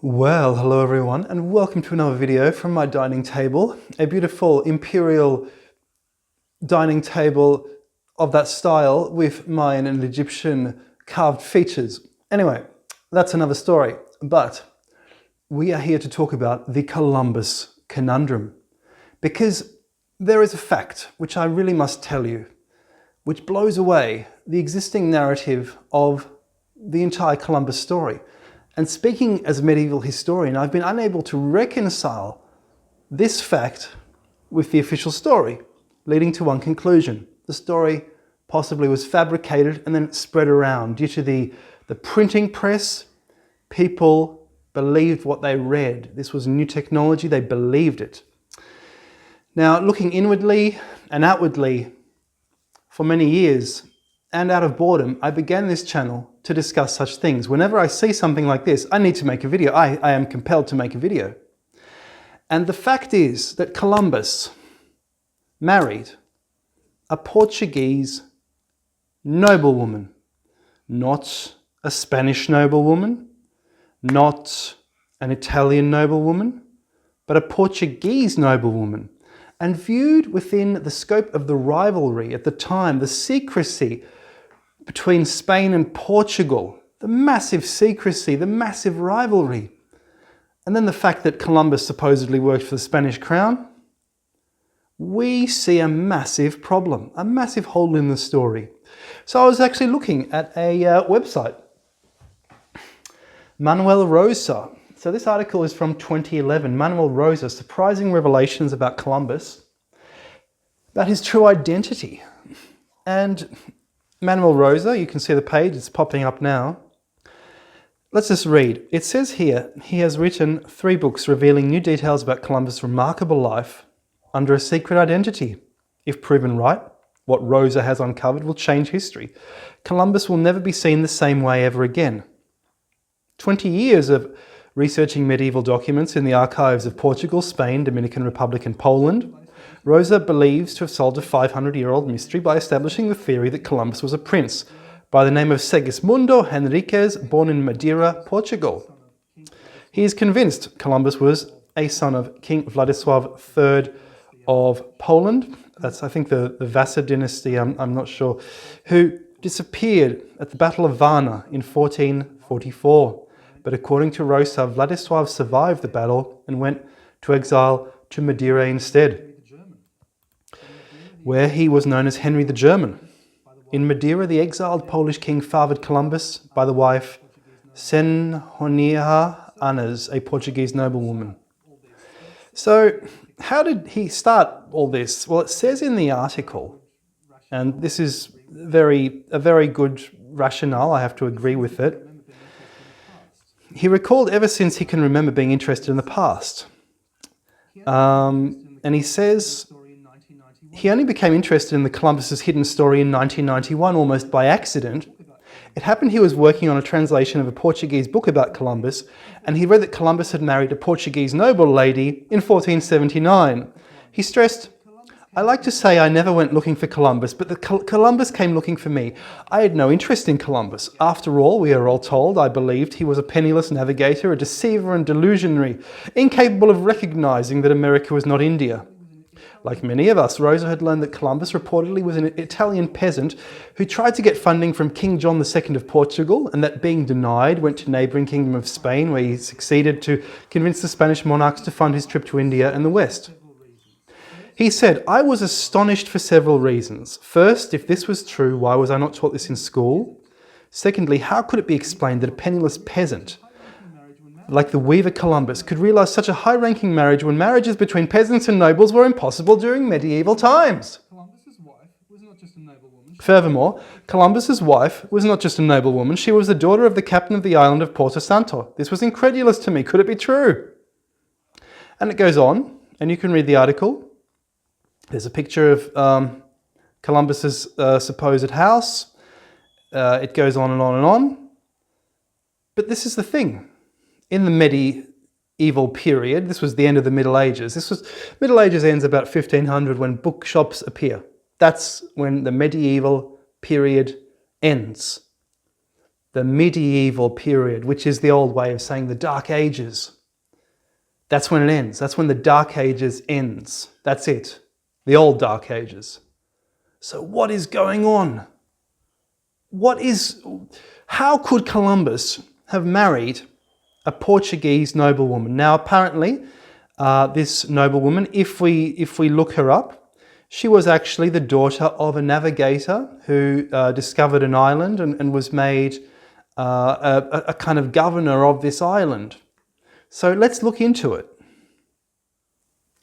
Well, hello everyone, and welcome to another video from my dining table. A beautiful imperial dining table of that style with Mayan and Egyptian carved features. Anyway, that's another story, but we are here to talk about the Columbus conundrum, because there is a fact which I really must tell you, which blows away the existing narrative of the entire Columbus story. And speaking as a medieval historian, I've been unable to reconcile this fact with the official story, leading to one conclusion. The story possibly was fabricated and then spread around. Due to the printing press, people believed what they read. This was new technology, they believed it. Now, looking inwardly and outwardly for many years, and out of boredom, I began this channel to discuss such things. Whenever I see something like this, I need to make a video. I am compelled to make a video. And the fact is that Columbus married a Portuguese noblewoman, not a Spanish noblewoman, not an Italian noblewoman, but a Portuguese noblewoman. And viewed within the scope of the rivalry at the time, the secrecy between Spain and Portugal, the massive secrecy, the massive rivalry, and then the fact that Columbus supposedly worked for the Spanish crown, we see a massive problem, a massive hole in the story. So I was actually looking at a website, Manuel Rosa. So this article is from 2011, Manuel Rosa, Surprising Revelations about Columbus, about his true identity. And Manuel Rosa, you can see the page, it's popping up now. Let's just read. It says here, he has written 3 books revealing new details about Columbus' remarkable life under a secret identity. If proven right, what Rosa has uncovered will change history. Columbus will never be seen the same way ever again. 20 years of researching medieval documents in the archives of Portugal, Spain, Dominican Republic and Poland, Rosa believes to have solved a 500-year-old mystery by establishing the theory that Columbus was a prince by the name of Segismundo Henriques, born in Madeira, Portugal. He is convinced Columbus was a son of King Vladislav III of Poland. That's, I think, the Vasa dynasty, I'm not sure, who disappeared at the Battle of Varna in 1444. But according to Rosa, Vladislav survived the battle and went to exile to Madeira instead, where he was known as Henry the German. In Madeira, the exiled Polish king fathered Columbus by the wife Senhornia Anas, a Portuguese noblewoman. So how did he start all this? Well, it says in the article, and this is a very good rationale, I have to agree with it. He recalled ever since he can remember being interested in the past. And he says he only became interested in the Columbus's hidden story in 1991, almost by accident. It happened he was working on a translation of a Portuguese book about Columbus, and he read that Columbus had married a Portuguese noble lady in 1479. He stressed, "I like to say I never went looking for Columbus, but Columbus came looking for me. I had no interest in Columbus. After all, we are all told, I believed he was a penniless navigator, a deceiver and delusionary, incapable of recognizing that America was not India." Like many of us, Rosa had learned that Columbus reportedly was an Italian peasant who tried to get funding from King John II of Portugal, and that being denied, went to neighbouring Kingdom of Spain, where he succeeded to convince the Spanish monarchs to fund his trip to India and the West. He said, "I was astonished for several reasons. First, if this was true, why was I not taught this in school? Secondly, how could it be explained that a penniless peasant, like the weaver Columbus, could realise such a high-ranking marriage when marriages between peasants and nobles were impossible during medieval times? Furthermore, Columbus's wife was not just a noblewoman, she was the daughter of the captain of the island of Porto Santo. This was incredulous to me. Could it be true?" And it goes on, and you can read the article. There's a picture of Columbus's supposed house. It goes on and on and on. But this is the thing. In the medieval period, this was the end of the Middle Ages. Middle Ages ends about 1500 when bookshops appear. That's when the medieval period ends. the medieval period, which is the old way of saying the Dark Ages. That's when it ends. That's when the Dark Ages ends. That's it. The old Dark Ages. So what is going on? How could Columbus have married a Portuguese noblewoman? Now, apparently, this noblewoman, if we look her up, she was actually the daughter of a navigator who discovered an island and was made a kind of governor of this island. So let's look into it.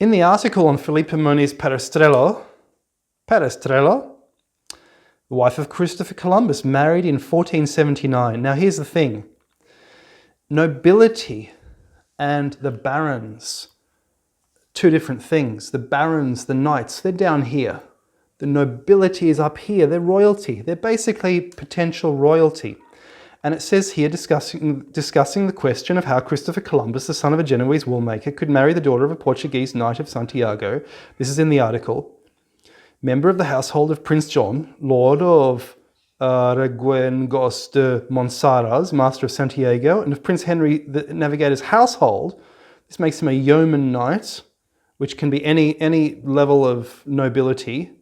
In the article on Felipa Moniz Perestrello, the wife of Christopher Columbus, married in 1479. Now here's the thing. Nobility and the barons, two different things. The barons, the knights, they're down here. The nobility is up here. They're royalty. They're basically potential royalty. And it says here, discussing the question of how Christopher Columbus, the son of a Genoese woolmaker, could marry the daughter of a Portuguese knight of Santiago. This is in the article. Member of the household of Prince John, Lord of Reguengos de Monsaraz, Master of Santiago, and of Prince Henry the Navigator's household. This makes him a yeoman knight, which can be any level of nobility.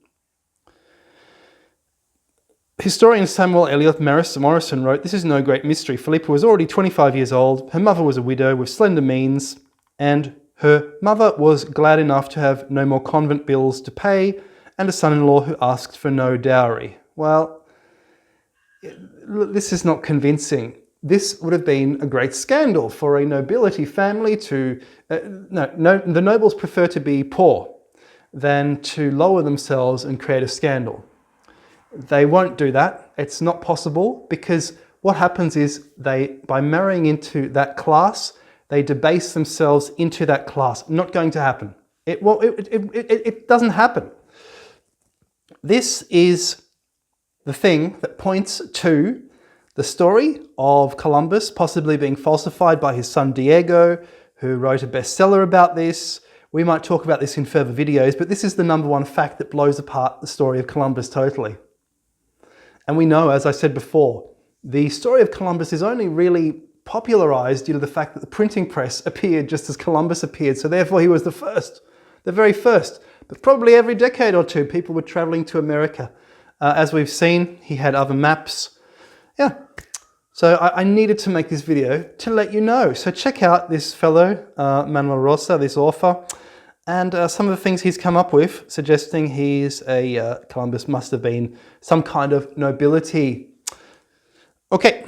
Historian Samuel Eliot Morrison wrote, "This is no great mystery. Felipa was already 25 years old. Her mother was a widow with slender means, and her mother was glad enough to have no more convent bills to pay, and a son-in-law who asked for no dowry." Well, this is not convincing. This would have been a great scandal for a nobility family to... the nobles prefer to be poor than to lower themselves and create a scandal. They won't do that. It's not possible, because what happens is by marrying into that class, they debase themselves into that class. Not going to happen. It doesn't happen. This is the thing that points to the story of Columbus possibly being falsified by his son Diego, who wrote a bestseller about this. We might talk about this in further videos, but this is the number one fact that blows apart the story of Columbus totally. And we know, as I said before, the story of Columbus is only really popularized due to the fact that the printing press appeared just as Columbus appeared, so therefore he was the first, the very first. But probably every decade or two, people were traveling to America. As we've seen, he had other maps. Yeah, so I needed to make this video to let you know. So check out this fellow, Manuel Rosa, this author, and some of the things he's come up with, suggesting Columbus must have been some kind of nobility. Okay.